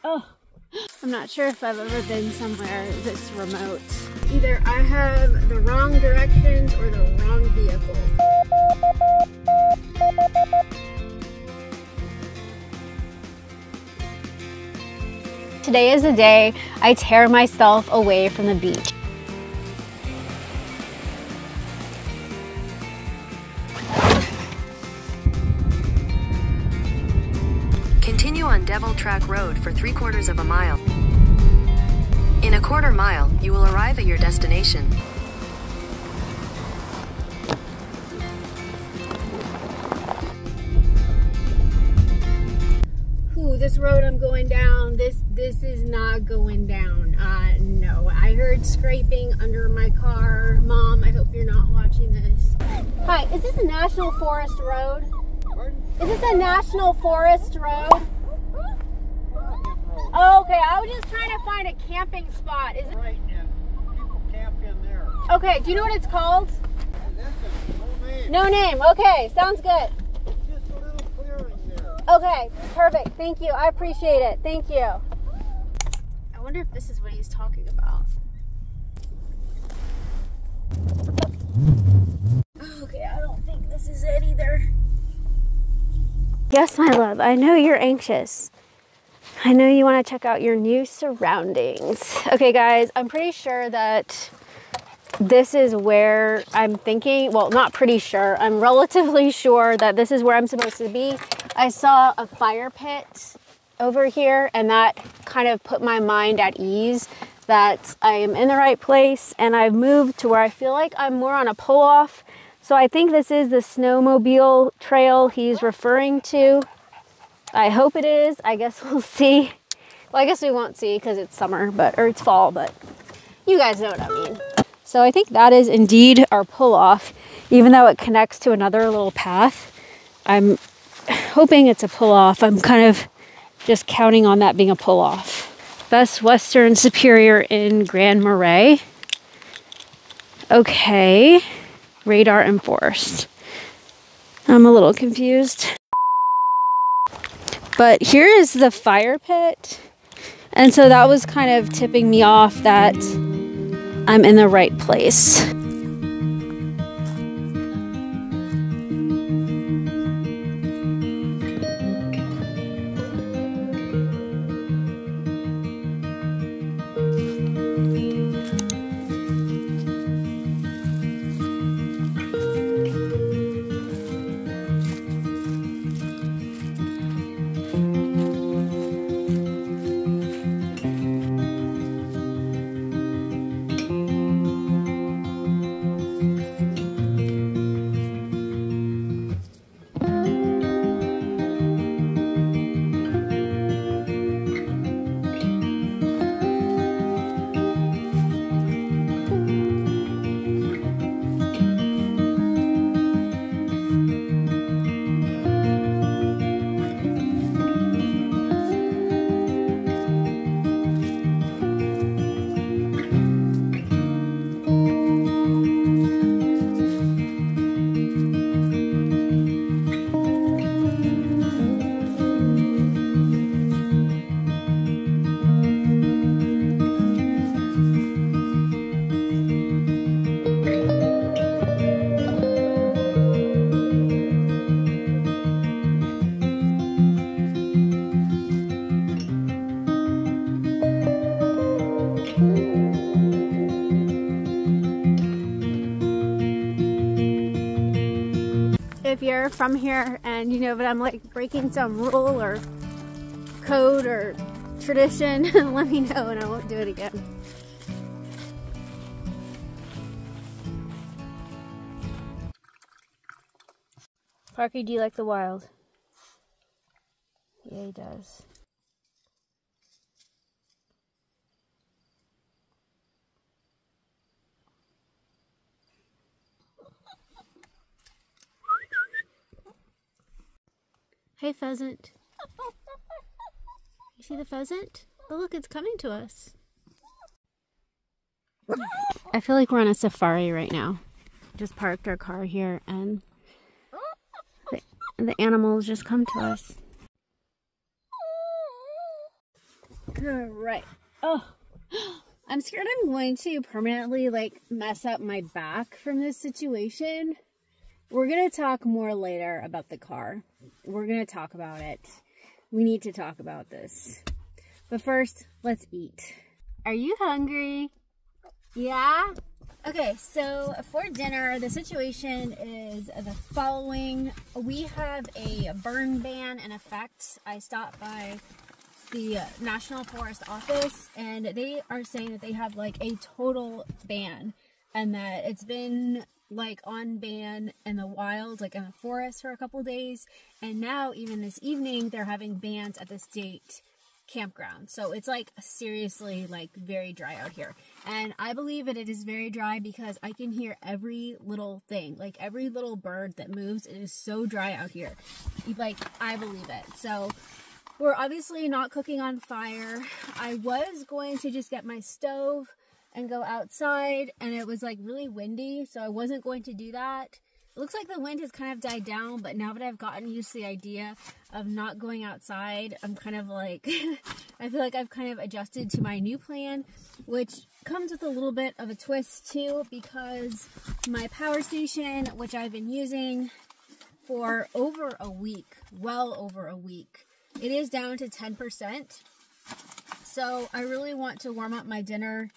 Oh, I'm not sure if I've ever been somewhere this remote. Either I have the wrong directions or the wrong vehicle. Today is the day I tear myself away from the beach. Continue on Devil Track Road for 3/4 of a mile. In a 1/4 mile, you will arrive at your destination. Ooh, this road I'm going down, this is not going down. No, I heard scraping under my car. Mom, I hope you're not watching this. Hi, is this a National Forest road? Is this a National Forest road? Oh, okay, I was just trying to find a camping spot. Is it right? And people camp in there. Okay, do you know what it's called? No name. No name. Okay, sounds good. Just a little clearing there. Okay, perfect. Thank you. I appreciate it. Thank you. I wonder if this is what he's talking about. Okay, I don't think this is it either. Yes, my love, I know you're anxious. I know you want to check out your new surroundings. Okay, guys, I'm pretty sure that this is where I'm thinking, well, not pretty sure, I'm relatively sure that this is where I'm supposed to be. I saw a fire pit over here, and that kind of put my mind at ease that I am in the right place, and I've moved to where I feel like I'm more on a pull-off. So I think this is the snowmobile trail he's referring to. I hope it is. I guess we'll see. Well, I guess we won't see because it's summer, or it's fall, but you guys know what I mean. So I think that is indeed our pull-off, even though it connects to another little path. I'm hoping it's a pull-off. I'm kind of just counting on that being a pull-off. Best Western Superior in Grand Marais. Okay. Radar enforced. I'm a little confused. But here is the fire pit. And so that was kind of tipping me off that I'm in the right place. If you're from here and you know that I'm like breaking some rule or code or tradition, let me know and I won't do it again. Parker, do you like the wild? Yeah, he does. Hey, pheasant. You see the pheasant? Oh, look, it's coming to us. I feel like we're on a safari right now. Just parked our car here and the animals just come to us. All right. Oh, I'm scared I'm going to permanently like mess up my back from this situation. We're going to talk more later about the car. We're going to talk about it. We need to talk about this. But first, let's eat. Are you hungry? Yeah? Okay, so for dinner, the situation is the following. We have a burn ban in effect. I stopped by the National Forest Office and they are saying that they have like a total ban and that it's been like on ban in the wild, like in the forest for a couple days, and now even this evening they're having bans at the state campground. So it's like seriously like very dry out here, and I believe that it is very dry because I can hear every little thing, like every little bird that moves. It is so dry out here, like I believe it. So we're obviously not cooking on fire. I was going to just get my stove and go outside, and it was like really windy, so I wasn't going to do that. It looks like the wind has kind of died down, but now that I've gotten used to the idea of not going outside, I'm kind of like, I feel like I've kind of adjusted to my new plan, which comes with a little bit of a twist too, because my power station, which I've been using for over a week, well over a week, it is down to 10%. So I really want to warm up my dinner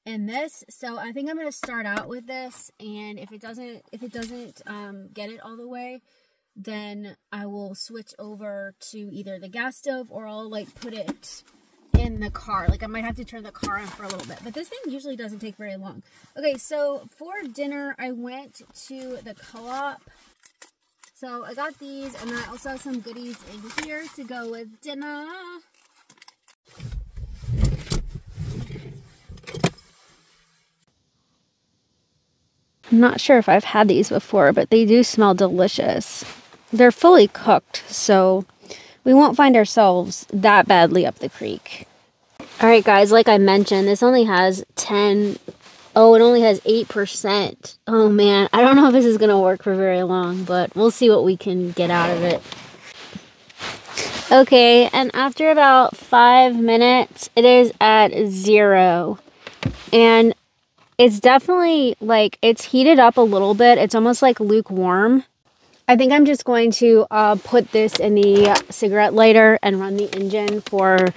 in this. So I think I'm going to start out with this, and if it doesn't get it all the way, then I will switch over to either the gas stove or I'll like put it in the car. Like I might have to turn the car on for a little bit, but this thing usually doesn't take very long. Okay, so for dinner I went to the co-op. So I got these, and then I also have some goodies in here to go with dinner. I'm not sure if I've had these before, but they do smell delicious. They're fully cooked, so we won't find ourselves that badly up the creek. All right, guys, like I mentioned, this only has 10... Oh, it only has 8%. Oh, man. I don't know if this is going to work for very long, but we'll see what we can get out of it. Okay, and after about 5 minutes, it is at 0. And it's definitely, like, it's heated up a little bit. It's almost like lukewarm. I think I'm just going to put this in the cigarette lighter and run the engine for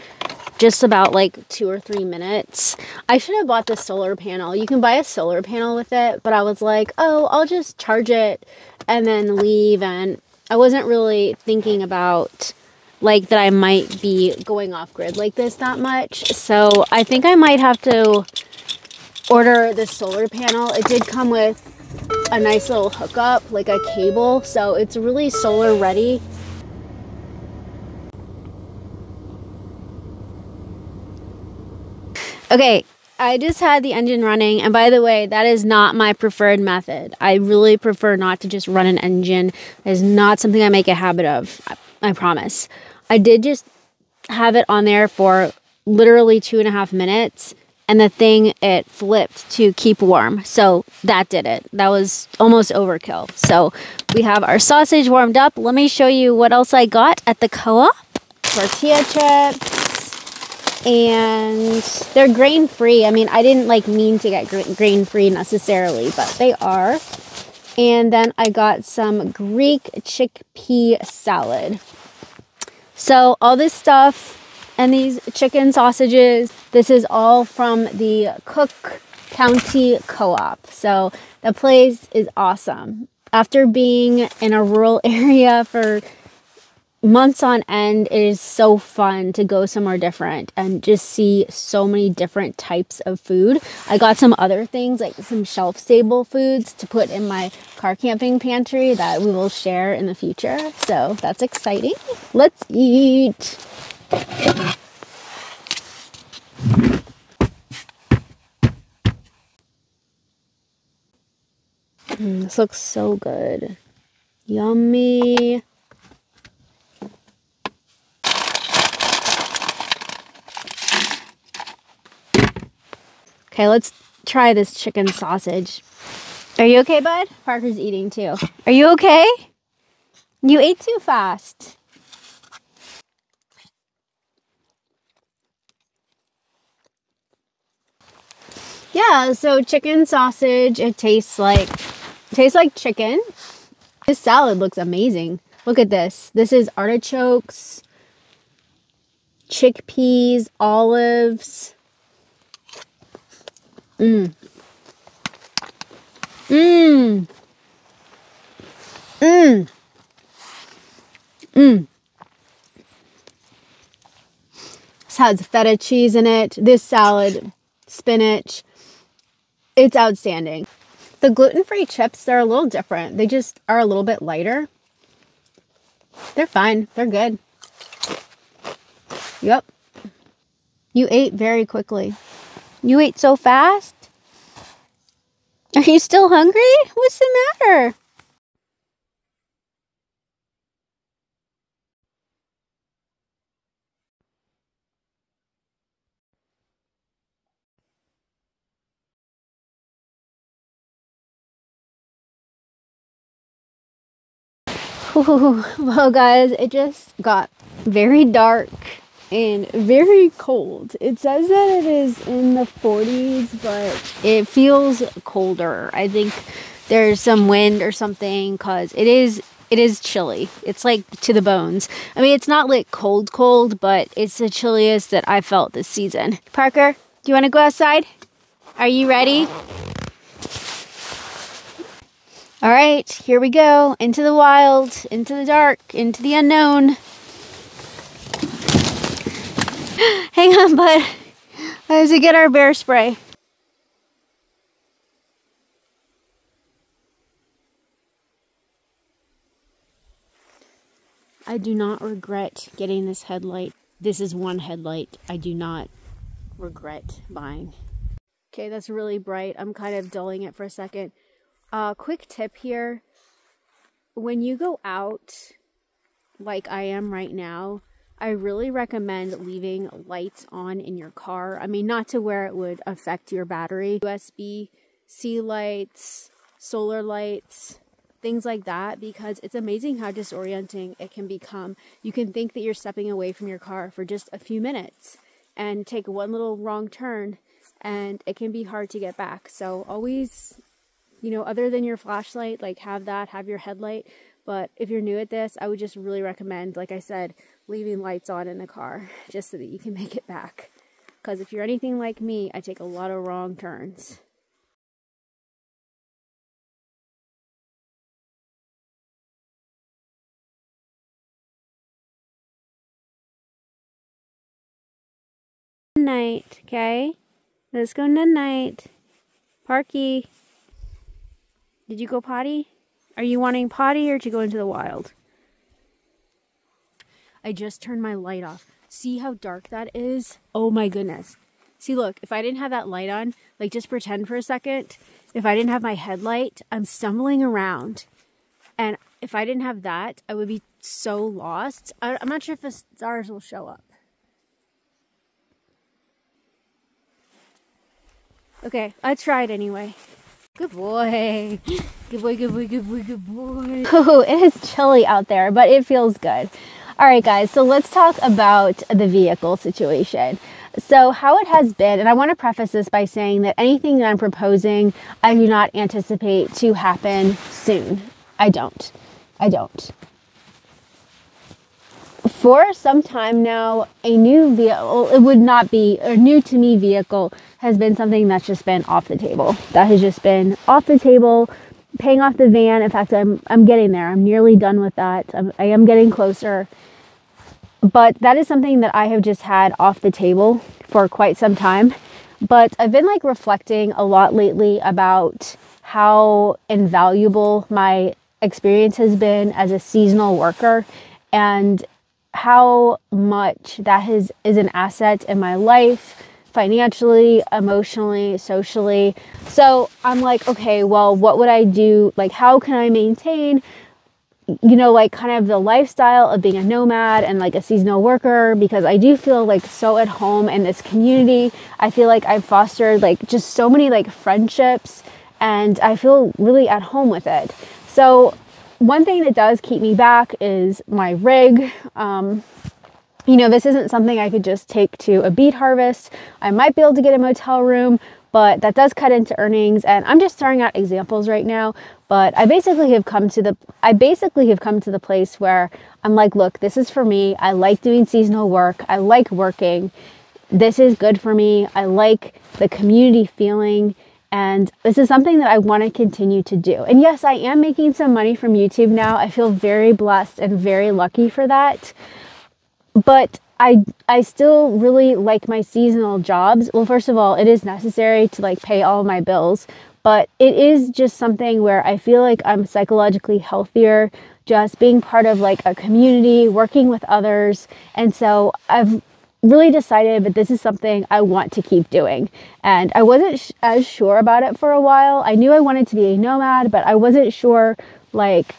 just about like 2 or 3 minutes. I should have bought the solar panel. You can buy a solar panel with it, but I was like, oh, I'll just charge it and then leave. And I wasn't really thinking about like that I might be going off grid like this that much. So I think I might have to order the solar panel. It did come with a nice little hookup, like a cable. So it's really solar ready. Okay, I just had the engine running, and by the way, that is not my preferred method. I really prefer not to just run an engine. It is not something I make a habit of, I promise. I did just have it on there for literally 2.5 minutes, and the thing, it flipped to keep warm. So that did it. That was almost overkill. So we have our sausage warmed up. Let me show you what else I got at the co-op. Tortilla chips. And they're grain-free. I mean, I didn't like mean to get grain-free necessarily, but they are. And then I got some Greek chickpea salad. So all this stuff and these chicken sausages, this is all from the Cook County Co-op. So the place is awesome. After being in a rural area for months on end, it is so fun to go somewhere different and just see so many different types of food. I got some other things, like some shelf-stable foods to put in my car camping pantry that we will share in the future. So that's exciting. Let's eat. This looks so good. Yummy. Okay, let's try this chicken sausage. Are you okay, bud? Parker's eating too. Are you okay? You ate too fast. Yeah, so chicken sausage, it tastes like chicken. This salad looks amazing. Look at this. This is artichokes, chickpeas, olives. Mmm. Mmm. Mmm. Mmm. This has feta cheese in it. This salad, spinach. It's outstanding. The gluten-free chips, they're a little different. They just are a little bit lighter. They're fine. They're good. Yep. You ate very quickly. You ate so fast? Are you still hungry? What's the matter? Well, guys, it just got very dark and very cold. It says that it is in the 40s, but it feels colder. I think there's some wind or something because it is chilly. It's like to the bones. I mean, it's not like cold, but it's the chilliest that I felt this season. Parker, do you want to go outside? Are you ready? All right, here we go. Into the wild, into the dark, into the unknown. Hang on, bud. I have to get our bear spray. I do not regret getting this headlight. This is one headlight I do not regret buying. Okay, that's really bright. I'm kind of dulling it for a second. Quick tip here. When you go out, like I am right now, I really recommend leaving lights on in your car. I mean, not to where it would affect your battery. USB-C lights, solar lights, things like that, because it's amazing how disorienting it can become. You can think that you're stepping away from your car for just a few minutes and take one little wrong turn, and it can be hard to get back. So always, you know, other than your flashlight, like have your headlight. But if you're new at this, I would just really recommend, like I said, leaving lights on in the car just so that you can make it back. Because if you're anything like me, I take a lot of wrong turns. Night, okay? Let's go night. Parky, did you go potty? Are you wanting potty or to go into the wild? I just turned my light off. See how dark that is? Oh my goodness. See, look, if I didn't have that light on, like just pretend for a second, if I didn't have my headlight, I'm stumbling around. And if I didn't have that, I would be so lost. I'm not sure if the stars will show up. Okay, I tried anyway. Good boy. Good boy, good boy, good boy, good boy. Oh, it is chilly out there, but it feels good. All right, guys, so let's talk about the vehicle situation. So how it has been, and I want to preface this by saying that anything that I'm proposing, I do not anticipate to happen soon. I don't. For some time now, a new vehicle, it would not be a new to me vehicle, has been something that's just been off the table. That has just been off the table, paying off the van. In fact, I'm getting there. I'm nearly done with that. I am getting closer. But that is something that I have just had off the table for quite some time. But I've been like reflecting a lot lately about how invaluable my experience has been as a seasonal worker, and how much that is an asset in my life, financially, emotionally, socially. So I'm like, okay, well, what would I do? Like, how can I maintain, you know, like kind of the lifestyle of being a nomad and like a seasonal worker? Because I do feel like so at home in this community. I feel like I've fostered like just so many like friendships, and I feel really at home with it. So one thing that does keep me back is my rig. You know, this isn't something I could just take to a beet harvest. I might be able to get a motel room, but that does cut into earnings. And I'm just throwing out examples right now, but I basically have come to the place where I'm like, look, this is for me. I like doing seasonal work. I like working. This is good for me. I like the community feeling. And this is something that I want to continue to do. And yes, I am making some money from YouTube now. I feel very blessed and very lucky for that. But I still really like my seasonal jobs. Well, first of all, it is necessary to like pay all of my bills, but it is just something where I feel like I'm psychologically healthier, just being part of like a community, working with others. And so I've really decided that this is something I want to keep doing. And I wasn't as sure about it for a while. I knew I wanted to be a nomad, but I wasn't sure like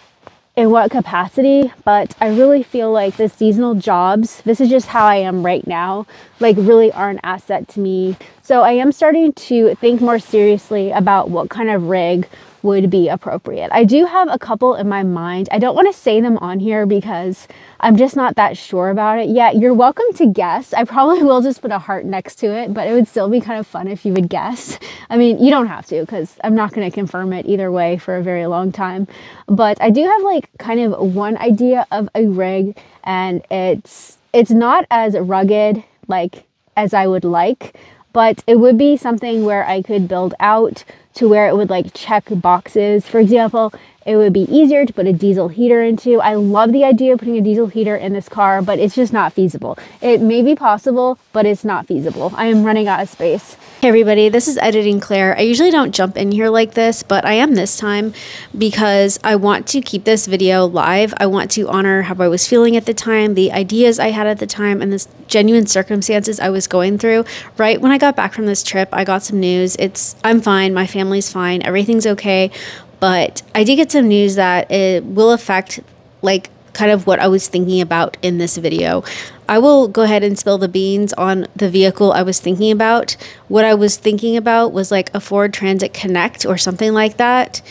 in what capacity. But I really feel like the seasonal jobs, this is just how I am right now, like really are an asset to me. So I am starting to think more seriously about what kind of rig would be appropriate. I do have a couple in my mind. I don't want to say them on here because I'm just not that sure about it yet. You're welcome to guess. I probably will just put a heart next to it, but it would still be kind of fun if you would guess. I mean, you don't have to because I'm not going to confirm it either way for a very long time. But I do have like kind of one idea of a rig, and it's not as rugged like as I would like, but it would be something where I could build out to where it would like check boxes. For example, it would be easier to put a diesel heater into. I love the idea of putting a diesel heater in this car, but it's just not feasible. It may be possible, but it's not feasible. I am running out of space. Hey everybody, this is Editing Claire. I usually don't jump in here like this, but I am this time because I want to keep this video live. I want to honor how I was feeling at the time, the ideas I had at the time, and the genuine circumstances I was going through. Right when I got back from this trip, I got some news. I'm fine, my family's fine, everything's okay, but I did get some news that it will affect like kind of what I was thinking about in this video. I will go ahead and spill the beans on the vehicle I was thinking about. What I was thinking about was like a Ford Transit Connect or something like that.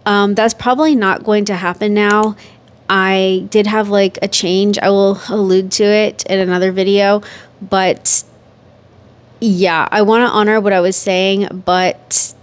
That's probably not going to happen now. I did have like a change. I will allude to it in another video, but yeah, I want to honor what I was saying, but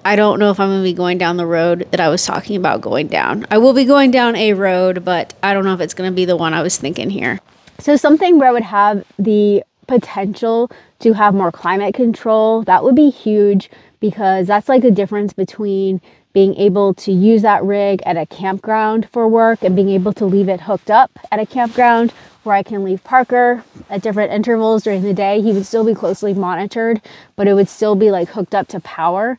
I don't know if I'm going to be going down the road that I was talking about going down. I will be going down a road, but I don't know if it's going to be the one I was thinking here. So something where I would have the potential to have more climate control, that would be huge, because that's like the difference between being able to use that rig at a campground for work and being able to leave it hooked up at a campground where I can leave Parker at different intervals during the day. He would still be closely monitored, but it would still be like hooked up to power.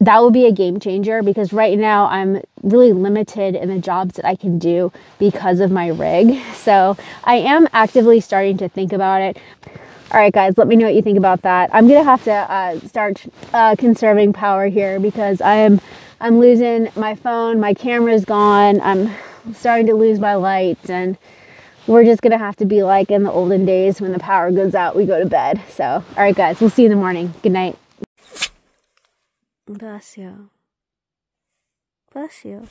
That would be a game changer, because right now I'm really limited in the jobs that I can do because of my rig. So I am actively starting to think about it. All right, guys, let me know what you think about that. I'm going to have to start conserving power here because I'm losing my phone. My camera's gone. I'm starting to lose my lights, and we're just going to have to be like in the olden days when the power goes out, we go to bed. So, all right, guys, we'll see you in the morning. Good night. Bless you. Bless you.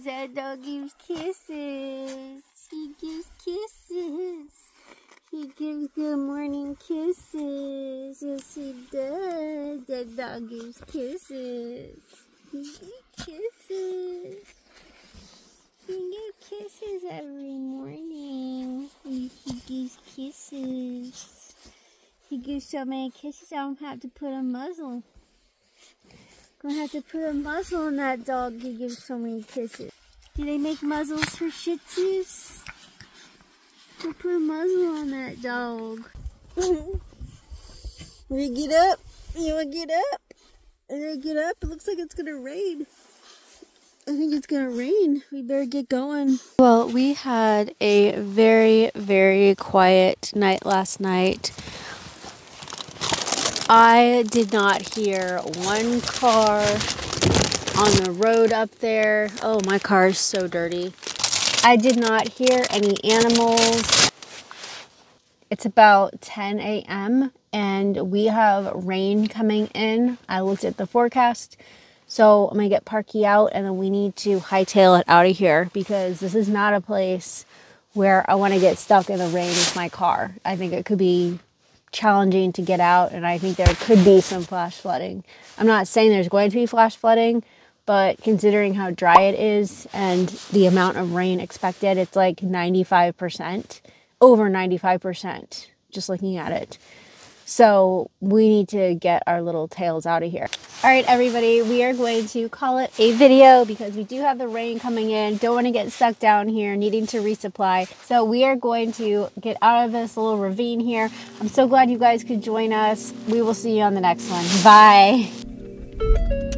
That dog gives kisses. He gives kisses. He gives good morning kisses. Yes, he does. That dog gives kisses. He gives kisses. He gives kisses every morning. He gives kisses. He gives so many kisses, I don't have to put a muzzle. Gonna have to put a muzzle on that dog. He gives so many kisses. Do they make muzzles for Shih Tzus? We'll put a muzzle on that dog. We get up. You wanna get up? You wanna get up? It looks like it's gonna rain. I think it's gonna rain. We better get going. Well, we had a very, very quiet night last night. I did not hear one car on the road up there. Oh, my car is so dirty. I did not hear any animals. It's about 10 a.m. and we have rain coming in. I looked at the forecast. So I'm going to get Parky out, and then we need to hightail it out of here because this is not a place where I want to get stuck in the rain with my car. I think it could be challenging to get out, and I think there could be some flash flooding. I'm not saying there's going to be flash flooding, but considering how dry it is and the amount of rain expected, it's like 95%, over 95%, just looking at it. So we need to get our little tails out of here. All right, everybody, we are going to call it a video because we do have the rain coming in. Don't want to get stuck down here needing to resupply. So we are going to get out of this little ravine here. I'm so glad you guys could join us. We will see you on the next one. Bye.